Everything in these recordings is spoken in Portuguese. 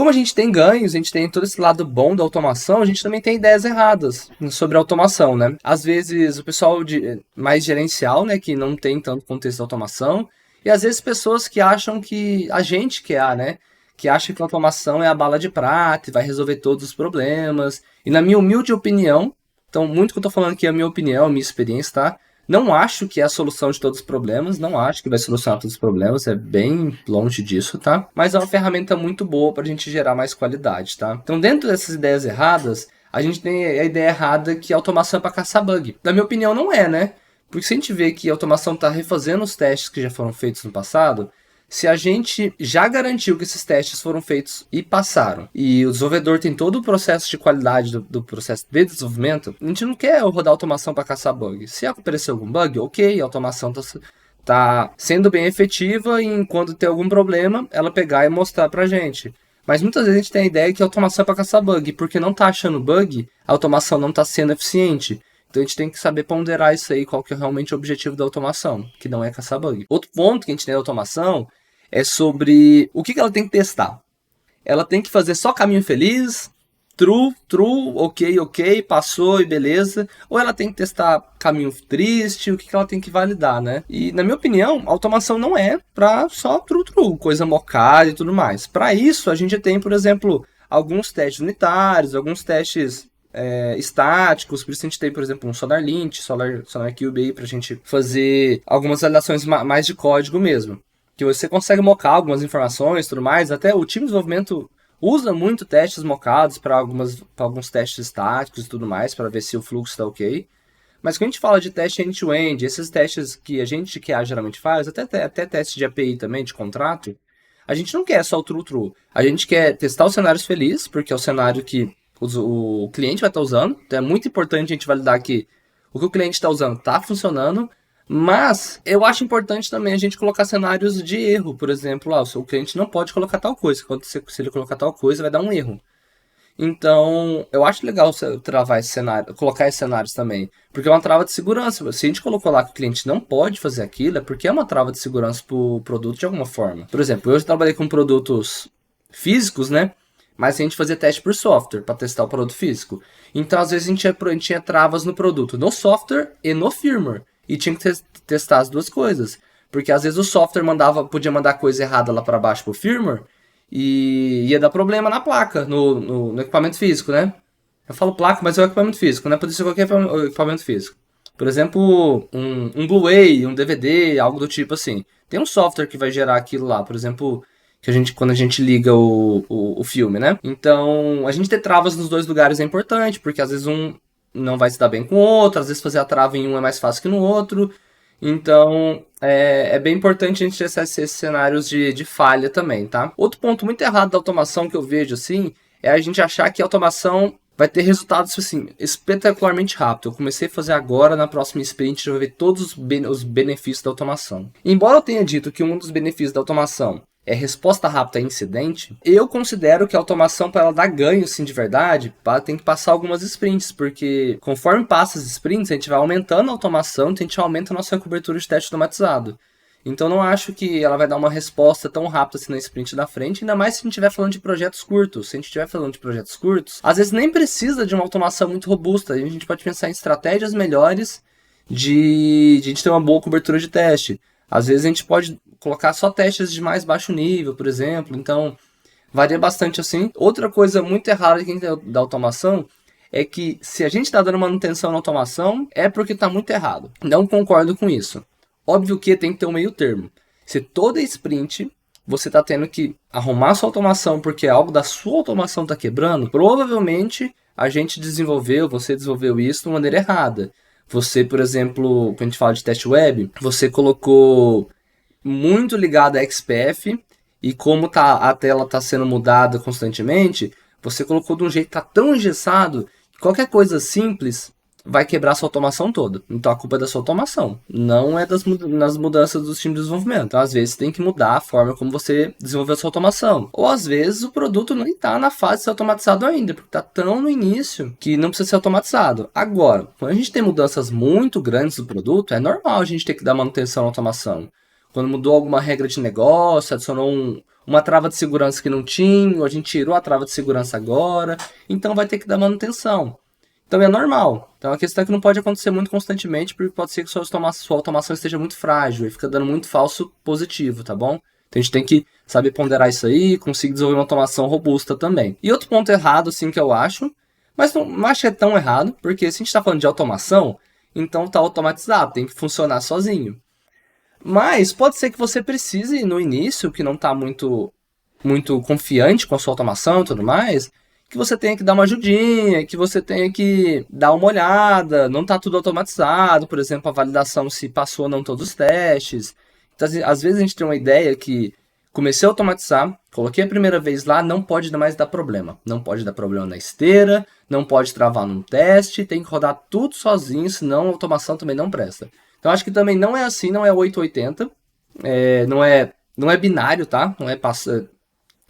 como a gente tem ganhos, a gente tem todo esse lado bom da automação, a gente também tem ideias erradas sobre a automação, né? Às vezes o pessoal mais gerencial, né, que não tem tanto contexto da automação, e às vezes pessoas que acham que a gente que é, né? Que acha que a automação é a bala de prata e vai resolver todos os problemas. E na minha humilde opinião, então muito que eu tô falando aqui é a minha opinião, a minha experiência, tá? Não acho que é a solução de todos os problemas, não acho que vai solucionar todos os problemas, é bem longe disso, tá? Mas é uma ferramenta muito boa pra gente gerar mais qualidade, tá? Então dentro dessas ideias erradas, a gente tem a ideia errada que a automação é pra caçar bug. Na minha opinião não é, né? Porque se a gente vê que a automação tá refazendo os testes que já foram feitos no passado, se a gente já garantiu que esses testes foram feitos e passaram, e o desenvolvedor tem todo o processo de qualidade do processo de desenvolvimento, a gente não quer rodar automação para caçar bug. Se aparecer algum bug, ok, a automação tá sendo bem efetiva e quando tem algum problema, ela pegar e mostrar pra gente. Mas muitas vezes a gente tem a ideia que a automação é para caçar bug, porque não tá achando bug, a automação não tá sendo eficiente. Então a gente tem que saber ponderar isso aí, qual que é realmente o objetivo da automação, que não é caçar bug. Outro ponto que a gente tem da automação é sobre o que ela tem que testar. Ela tem que fazer só caminho feliz, true, ok, passou e beleza. Ou ela tem que testar caminho triste, o que ela tem que validar, né? E na minha opinião, a automação não é para só true, coisa mocada e tudo mais. Para isso, a gente tem, por exemplo, alguns testes unitários, alguns testes estáticos, por isso a gente tem, por exemplo, um SonarLint, SonarQube aí, pra gente fazer algumas validações mais de código mesmo. Que você consegue mocar algumas informações e tudo mais. Até o time de desenvolvimento usa muito testes mocados para alguns testes estáticos e tudo mais, para ver se o fluxo está ok. Mas quando a gente fala de teste end-to-end, esses testes que a gente QA geralmente faz, até teste de API também, de contrato, a gente não quer só o true. A gente quer testar os cenários felizes, porque é o cenário que o cliente vai estar usando. Então é muito importante a gente validar que o que o cliente está usando está funcionando. Mas eu acho importante também a gente colocar cenários de erro. Por exemplo, o cliente não pode colocar tal coisa. Se ele colocar tal coisa, vai dar um erro. Então, eu acho legal travar esse cenário, colocar esses cenários também. Porque é uma trava de segurança. Se a gente colocou lá que o cliente não pode fazer aquilo, é porque é uma trava de segurança para o produto de alguma forma. Por exemplo, eu já trabalhei com produtos físicos, né? Mas a gente fazia teste por software para testar o produto físico. Então, às vezes, a gente tinha travas no produto, no software e no firmware. E tinha que testar as duas coisas. Porque às vezes o software podia mandar coisa errada lá para baixo pro firmware e ia dar problema na placa, no equipamento físico, né? Eu falo placa, mas é o equipamento físico, né? Pode ser qualquer equipamento físico. Por exemplo, um Blu-ray, um DVD, algo do tipo assim. Tem um software que vai gerar aquilo lá, por exemplo, quando a gente liga o filme, né? Então, a gente ter travas nos dois lugares é importante, porque às vezes um não vai se dar bem com o outro, às vezes fazer a trava em um é mais fácil que no outro. Então, é bem importante a gente ter esses cenários de falha também, tá? Outro ponto muito errado da automação que eu vejo, assim, é a gente achar que a automação vai ter resultados, assim, espetacularmente rápido. Eu comecei a fazer agora, na próxima sprint, eu vou ver todos os benefícios da automação. Embora eu tenha dito que um dos benefícios da automação é resposta rápida a incidente, eu considero que a automação, para ela dar ganho, sim, de verdade, tem que passar algumas sprints, porque conforme passa as sprints, a gente vai aumentando a automação, então a gente aumenta a nossa cobertura de teste automatizado. Então não acho que ela vai dar uma resposta tão rápida assim na sprint da frente, ainda mais se a gente estiver falando de projetos curtos. Se a gente estiver falando de projetos curtos, às vezes nem precisa de uma automação muito robusta, a gente pode pensar em estratégias melhores de a gente ter uma boa cobertura de teste. Às vezes a gente pode colocar só testes de mais baixo nível, por exemplo. Então, varia bastante assim. Outra coisa muito errada da automação é que se a gente está dando manutenção na automação, é porque está muito errado. Não concordo com isso. Óbvio que tem que ter um meio termo. Se toda sprint você está tendo que arrumar sua automação porque algo da sua automação está quebrando, provavelmente você desenvolveu isso de uma maneira errada. Você, por exemplo, quando a gente fala de teste web, você colocou muito ligado a XPF e como a tela está sendo mudada constantemente, você colocou de um jeito que está tão engessado que qualquer coisa simples vai quebrar sua automação toda. Então a culpa é da sua automação, não é nas mudanças dos times de desenvolvimento. Então às vezes tem que mudar a forma como você desenvolveu a sua automação. Ou às vezes o produto não está na fase de ser automatizado ainda, porque está tão no início que não precisa ser automatizado. Agora, quando a gente tem mudanças muito grandes do produto, é normal a gente ter que dar manutenção à automação. quando mudou alguma regra de negócio, adicionou uma trava de segurança que não tinha, ou a gente tirou a trava de segurança agora, então vai ter que dar manutenção. Então é normal. Então a questão é que não pode acontecer muito constantemente, porque pode ser que sua automação esteja muito frágil e fica dando muito falso positivo, tá bom? Então a gente tem que saber ponderar isso aí, conseguir desenvolver uma automação robusta também. E outro ponto errado, assim, que eu acho, mas não acho que é tão errado, porque se a gente está falando de automação, então tá automatizado, tem que funcionar sozinho. Mas pode ser que você precise no início, que não está muito confiante com a sua automação e tudo mais, que você tenha que dar uma ajudinha, que você tenha que dar uma olhada, não está tudo automatizado, por exemplo, a validação se passou ou não todos os testes. Então, às vezes a gente tem uma ideia que comecei a automatizar, coloquei a primeira vez lá, não pode mais dar problema. Não pode dar problema na esteira, não pode travar num teste, tem que rodar tudo sozinho, senão a automação também não presta. Então acho que também não é assim, não é 880, não é binário, tá?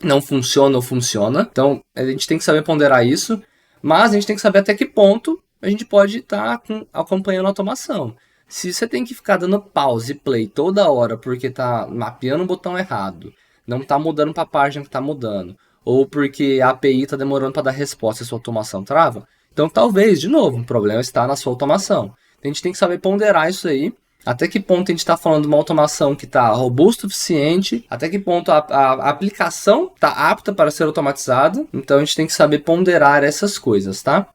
Não funciona ou funciona. Então a gente tem que saber ponderar isso, mas a gente tem que saber até que ponto a gente pode estar acompanhando a automação. Se você tem que ficar dando pause e play toda hora porque tá mapeando o botão errado, não tá mudando para a página que tá mudando, ou porque a API tá demorando para dar resposta e a sua automação trava, então talvez, de novo, o problema está na sua automação. A gente tem que saber ponderar isso aí, até que ponto a gente está falando de uma automação que está robusta o suficiente, até que ponto a aplicação está apta para ser automatizada, então a gente tem que saber ponderar essas coisas, tá?